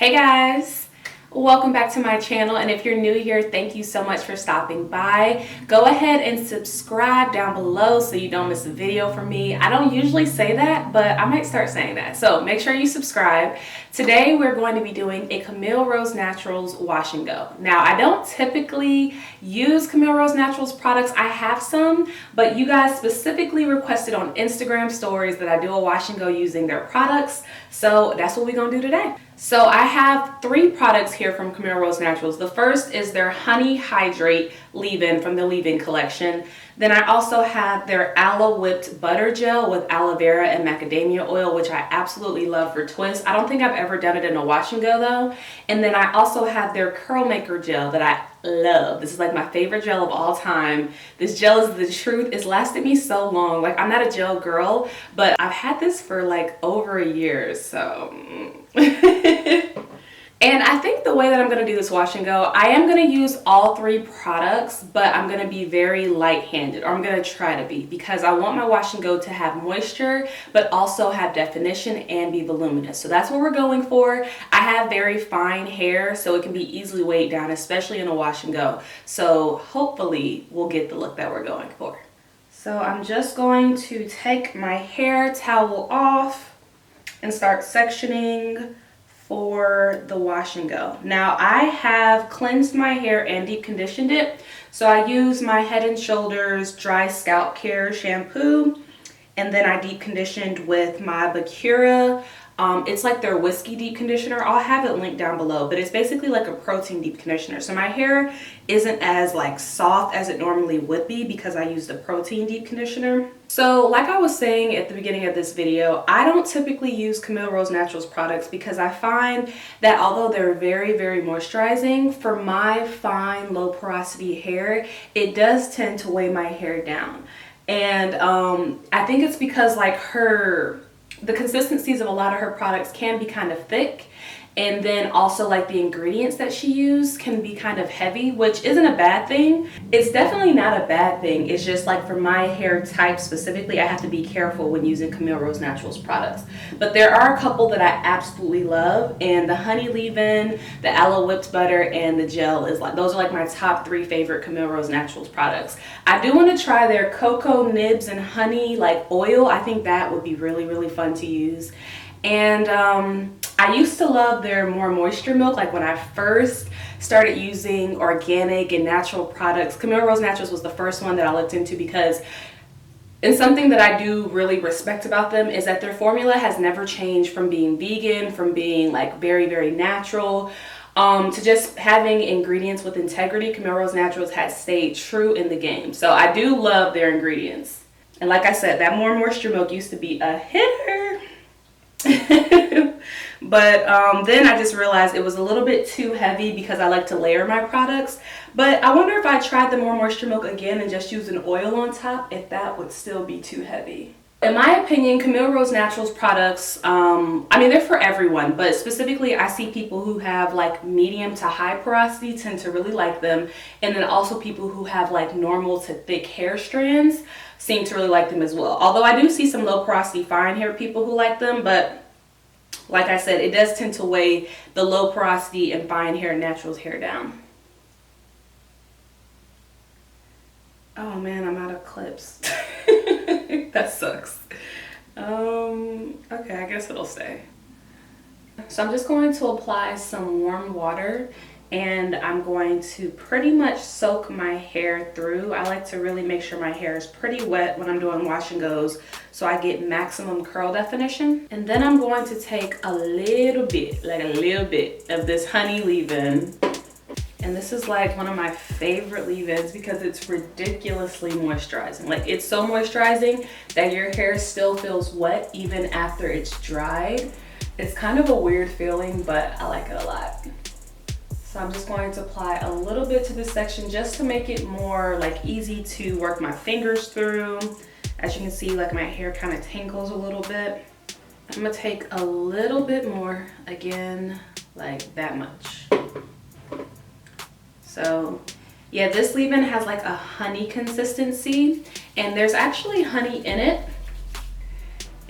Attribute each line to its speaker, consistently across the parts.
Speaker 1: Hey guys, welcome back to my channel, and if you're new here, thank you so much for stopping by. Go ahead and subscribe down below so you don't miss a video from me. I don't usually say that, but I might start saying that, so make sure you subscribe. Today we're going to be doing a Camille Rose Naturals wash and go. Now, I don't typically use Camille Rose Naturals products. I have some, but you guys specifically requested on Instagram stories that I do a wash and go using their products, so that's what we're gonna do today. So I have 3 products here from Camille Rose Naturals. The first is their Honey Hydrate leave-in from the leave-in collection. Then I also have their Aloe Whipped Butter Gel with aloe vera and macadamia oil, which I absolutely love for twists. I don't think I've ever done it in a wash and go though. And then I also have their Curl Maker Gel that I love. This is like my favorite gel of all time. This gel is the truth. It's lasted me so long. Like, I'm not a gel girl, but I've had this for like over a year, so and I think the way that I'm going to do this wash and go, I am going to use all 3 products, but I'm going to be very light-handed, or I'm going to try to be, because I want my wash and go to have moisture, but also have definition and be voluminous. So that's what we're going for. I have very fine hair, so it can be easily weighed down, especially in a wash and go. So hopefully we'll get the look that we're going for. So I'm just going to take my hair towel off and start sectioning for the wash and go. Now, I have cleansed my hair and deep conditioned it. So I use my Head and Shoulders Dry Scalp Care shampoo, and then I deep conditioned with my Bakura. It's like their whiskey deep conditioner. I'll have it linked down below, but it's basically like a protein deep conditioner. So my hair isn't as like soft as it normally would be because I use the protein deep conditioner. So like I was saying at the beginning of this video, I don't typically use Camille Rose Naturals products because I find that although they're very, very moisturizing, for my fine, low porosity hair, it does tend to weigh my hair down. And I think it's because like the consistencies of a lot of her products can be kind of thick, and then also like the ingredients that she used can be kind of heavy, which isn't a bad thing. It's definitely not a bad thing. It's just like for my hair type specifically, I have to be careful when using Camille Rose Naturals products. But there are a couple that I absolutely love, and the honey leave-in, the aloe whipped butter, and the gel is like, those are like my top 3 favorite Camille Rose Naturals products. I do want to try their cocoa nibs and honey like oil. I think that would be really, really fun to use. And I used to love their More Moisture Milk. Like when I first started using organic and natural products, Camille Rose Naturals was the first one that I looked into, because and something that I do really respect about them is that their formula has never changed from being vegan, from being like very, very natural, to just having ingredients with integrity. Camille Rose Naturals has stayed true in the game. So I do love their ingredients. And like I said, that More Moisture Milk used to be a hitter. But then I just realized it was a little bit too heavy because I like to layer my products. But I wonder if I tried the More Moisture Milk again and just used an oil on top, if that would still be too heavy. In my opinion, Camille Rose Naturals products, I mean, they're for everyone, but specifically I see people who have like medium to high porosity tend to really like them. And then also people who have like normal to thick hair strands seem to really like them as well. Although I do see some low porosity fine hair people who like them, but like I said, it does tend to weigh the low porosity and fine hair naturals hair down. Oh man, I'm out of clips. That sucks. Okay, I guess it'll stay. So I'm just going to apply some warm water, and I'm going to pretty much soak my hair through. I like to really make sure my hair is pretty wet when I'm doing wash and goes so I get maximum curl definition. And then I'm going to take a little bit, like a little bit of this honey leave-in. And this is like one of my favorite leave-ins because it's ridiculously moisturizing. Like, it's so moisturizing that your hair still feels wet even after it's dried. It's kind of a weird feeling, but I like it a lot. So I'm just going to apply a little bit to this section just to make it more like easy to work my fingers through. As you can see, like my hair kind of tangles a little bit. I'm gonna take a little bit more, again, like that much. So yeah, this leave-in has like a honey consistency, and there's actually honey in it.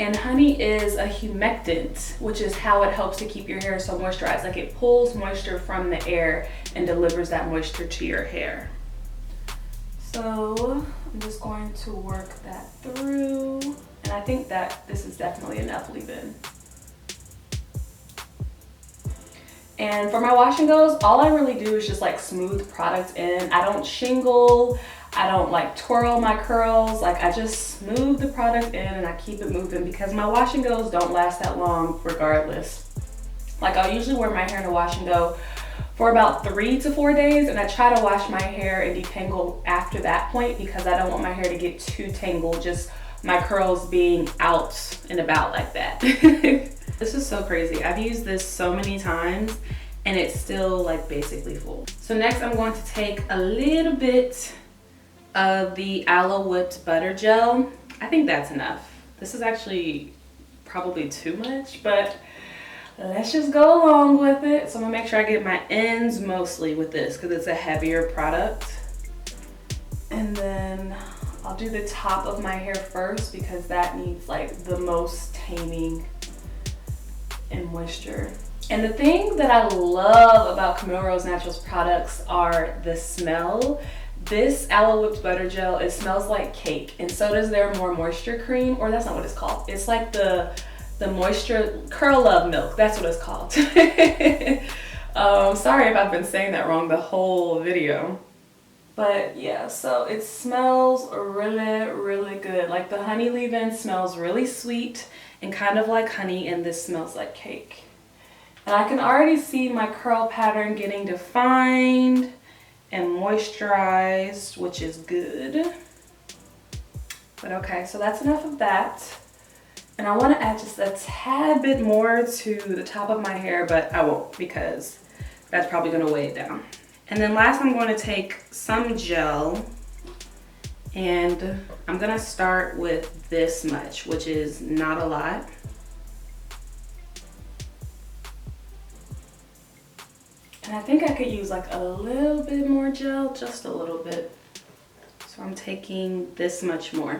Speaker 1: And honey is a humectant, which is how it helps to keep your hair so moisturized. Like it pulls moisture from the air and delivers that moisture to your hair. So I'm just going to work that through. And I think that this is definitely enough leave-in. And for my wash and goes, all I really do is just like smooth product in. I don't shingle, I don't like twirl my curls. Like I just smooth the product in and I keep it moving because my wash and goes don't last that long regardless. Like I'll usually wear my hair in a wash and go for about 3 to 4 days, and I try to wash my hair and detangle after that point because I don't want my hair to get too tangled, just my curls being out and about like that. This is so crazy. I've used this so many times and it's still like basically full. So next I'm going to take a little bit of the Aloe whipped butter gel. I think that's enough. This is actually probably too much, but let's just go along with it. So I'm gonna make sure I get my ends mostly with this because it's a heavier product. And then I'll do the top of my hair first because that needs like the most taming and moisture. And the thing that I love about Camille Rose Naturals products are the smell. This Aloe whipped butter gel, it smells like cake, and so does their more moisture cream, or that's not what it's called. It's like the moisture curl love milk. That's what it's called. Sorry if I've been saying that wrong the whole video. But yeah, so it smells really, really good. Like the honey leave-in smells really sweet and kind of like honey, and this smells like cake. And I can already see my curl pattern getting defined and moisturized, which is good. But okay, so that's enough of that. And I want to add just a tad bit more to the top of my hair, but I won't because that's probably going to weigh it down. And then last I'm going to take some gel, and I'm going to start with this much, which is not a lot. And I think I could use like a little bit more gel, just a little bit. So I'm taking this much more.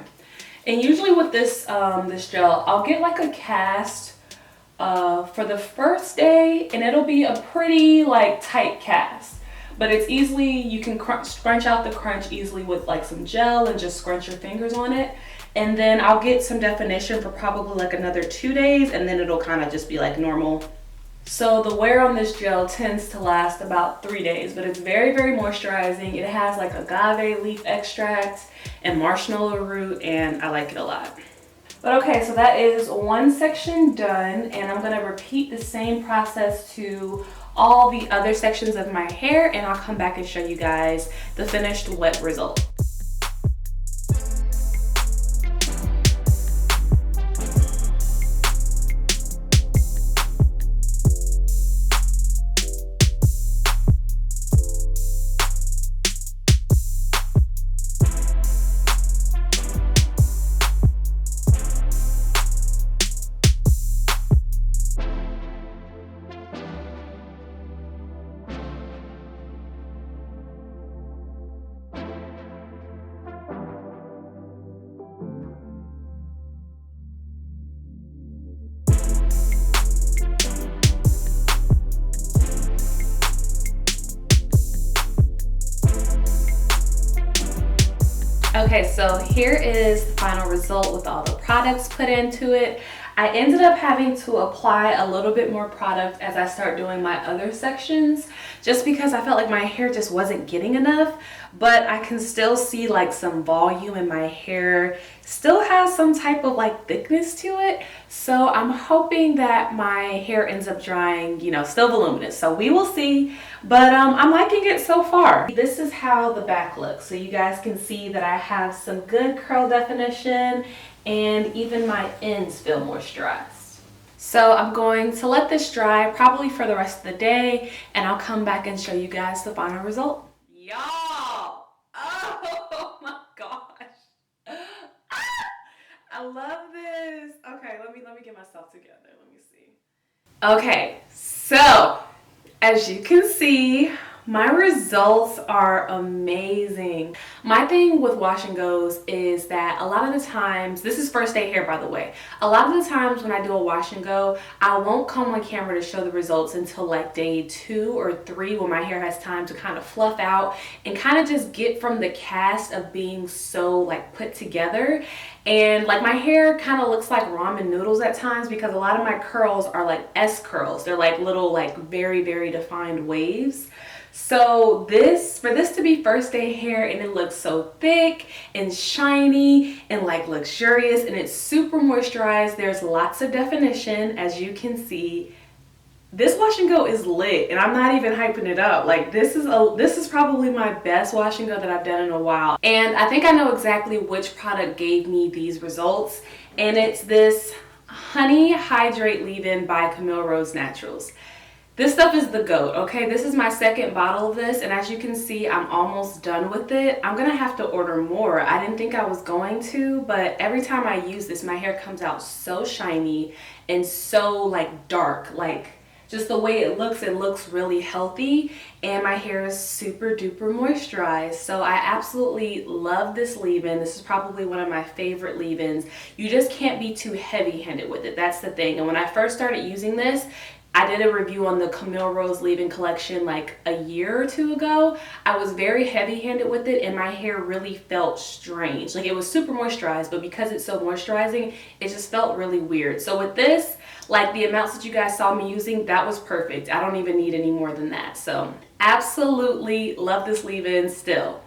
Speaker 1: And usually with this this gel, I'll get like a cast for the first day, and it'll be a pretty like tight cast. But it's easily, you can scrunch out the crunch easily with like some gel and just scrunch your fingers on it. And then I'll get some definition for probably like another 2 days, and then it'll kind of just be like normal. So the wear on this gel tends to last about 3 days, but it's very, very moisturizing. It has like agave leaf extract and marshmallow root, and I like it a lot. But okay, so that is one section done, and I'm gonna repeat the same process to all the other sections of my hair, and I'll come back and show you guys the finished wet result. Okay, so here is the final result with all the products put into it. I ended up having to apply a little bit more product as I start doing my other sections, just because I felt like my hair just wasn't getting enough, but I can still see like some volume in my hair, still has some type of like thickness to it. So I'm hoping that my hair ends up drying, you know, still voluminous. So we will see, but I'm liking it so far. This is how the back looks. So you guys can see that I have some good curl definition, and even my ends feel moisturized. So I'm going to let this dry probably for the rest of the day, and I'll come back and show you guys the final result. Y'all, oh my gosh. I love this. Okay, let me get myself together. Let me see. Okay, so as you can see, My results are amazing. My thing with wash and goes is that a lot of the times, this is first day hair by the way, a lot of the times when I do a wash and go, I won't come on camera to show the results until like day 2 or 3 when my hair has time to kind of fluff out and kind of just get from the cast of being so like put together. And like my hair kind of looks like ramen noodles at times because a lot of my curls are like S curls. They're like little like very, very defined waves. So for this to be first day hair and it looks so thick and shiny and like luxurious and it's super moisturized, there's lots of definition as you can see. This wash and go is lit and I'm not even hyping it up. Like this is probably my best wash and go that I've done in a while. And I think I know exactly which product gave me these results. And it's this Honey Hydrate Leave-In by Camille Rose Naturals. This stuff is the GOAT, okay? This is my second bottle of this, and as you can see, I'm almost done with it. I'm gonna have to order more. I didn't think I was going to, but every time I use this, my hair comes out so shiny and so like dark, like just the way it looks really healthy, and my hair is super duper moisturized. So I absolutely love this leave-in. This is probably one of my favorite leave-ins. You just can't be too heavy-handed with it. That's the thing. And when I first started using this, I did a review on the Camille Rose leave-in collection like a year or 2 ago. I was very heavy-handed with it and my hair really felt strange. Like it was super moisturized, but because it's so moisturizing, it just felt really weird. So with this, like the amounts that you guys saw me using, that was perfect. I don't even need any more than that. So absolutely love this leave-in still.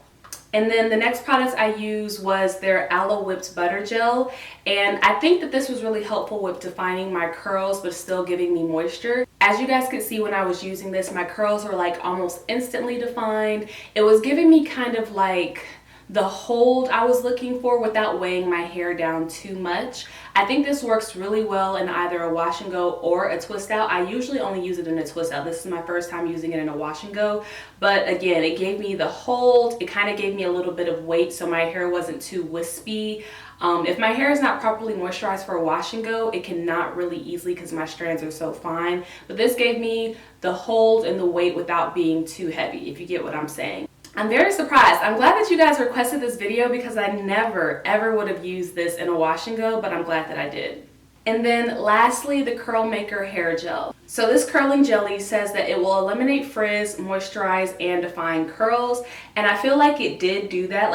Speaker 1: And then the next product I used was their Aloe Whipped Butter Gel. And I think that this was really helpful with defining my curls, but still giving me moisture. As you guys could see when I was using this, my curls were like almost instantly defined. It was giving me kind of like the hold I was looking for without weighing my hair down too much. I think this works really well in either a wash and go or a twist out. I usually only use it in a twist out. This is my first time using it in a wash and go. But again, it gave me the hold. It kind of gave me a little bit of weight so my hair wasn't too wispy. If my hair is not properly moisturized for a wash and go, it can knot really easily because my strands are so fine. But this gave me the hold and the weight without being too heavy, if you get what I'm saying. I'm very surprised. I'm glad that you guys requested this video because I never ever would have used this in a wash and go, but I'm glad that I did. And then lastly, the Curl Maker Hair Gel. So this curling jelly says that it will eliminate frizz, moisturize, and define curls. And I feel like it did do that.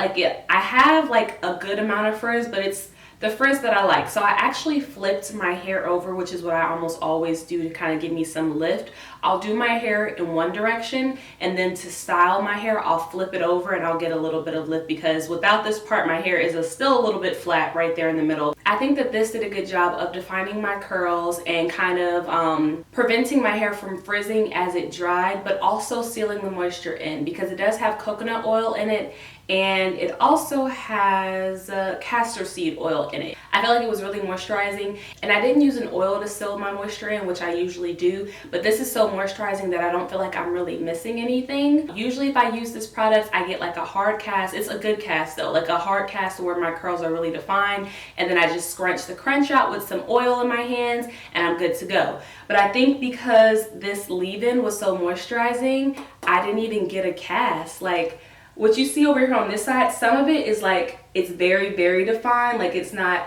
Speaker 1: I have like a good amount of frizz, but it's the frizz that I like. So I actually flipped my hair over, which is what I almost always do to kind of give me some lift. I'll do my hair in one direction, and then to style my hair, I'll flip it over and I'll get a little bit of lift because without this part, my hair is still a little bit flat right there in the middle. I think that this did a good job of defining my curls and kind of preventing my hair from frizzing as it dried, but also sealing the moisture in because it does have coconut oil in it. And it also has castor seed oil in it. I felt like it was really moisturizing, and I didn't use an oil to seal my moisture in, which I usually do, but this is so moisturizing that I don't feel like I'm really missing anything. Usually if I use this product, I get like a hard cast. It's a good cast though, like a hard cast where my curls are really defined, and then I just scrunch the crunch out with some oil in my hands and I'm good to go. But I think because this leave-in was so moisturizing, I didn't even get a cast. Like, what you see over here on this side, some of it is like, it's very, very defined. Like it's not,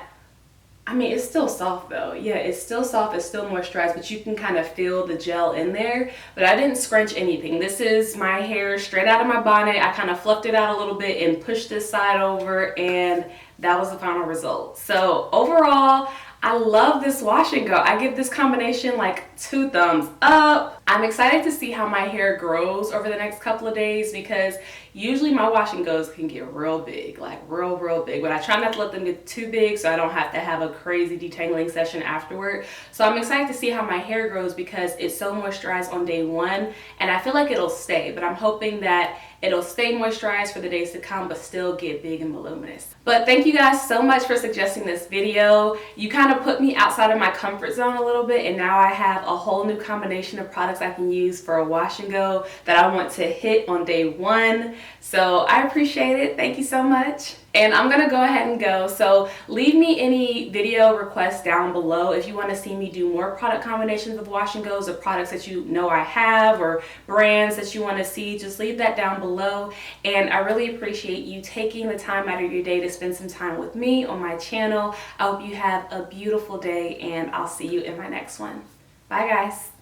Speaker 1: I mean, it's still soft though. Yeah, it's still soft, it's still moisturized, but you can kind of feel the gel in there. But I didn't scrunch anything. This is my hair straight out of my bonnet. I kind of fluffed it out a little bit and pushed this side over, and that was the final result. So overall, I love this wash and go. I give this combination like 2 thumbs up. I'm excited to see how my hair grows over the next couple of days because usually my wash and goes can get real big, like real big, but I try not to let them get too big so I don't have to have a crazy detangling session afterward. So I'm excited to see how my hair grows because it's so moisturized on day 1, and I feel like it'll stay, but I'm hoping that it'll stay moisturized for the days to come but still get big and voluminous. But thank you guys so much for suggesting this video. You kind of put me outside of my comfort zone a little bit, and now I have a whole new combination of products products I can use for a wash and go that I want to hit on day one. So I appreciate it. Thank you so much. And I'm gonna go ahead and go. So leave me any video requests down below if you want to see me do more product combinations of wash and goes, or products that you know I have, or brands that you want to see. Just leave that down below. And I really appreciate you taking the time out of your day to spend some time with me on my channel. I hope you have a beautiful day, and I'll see you in my next one. Bye guys.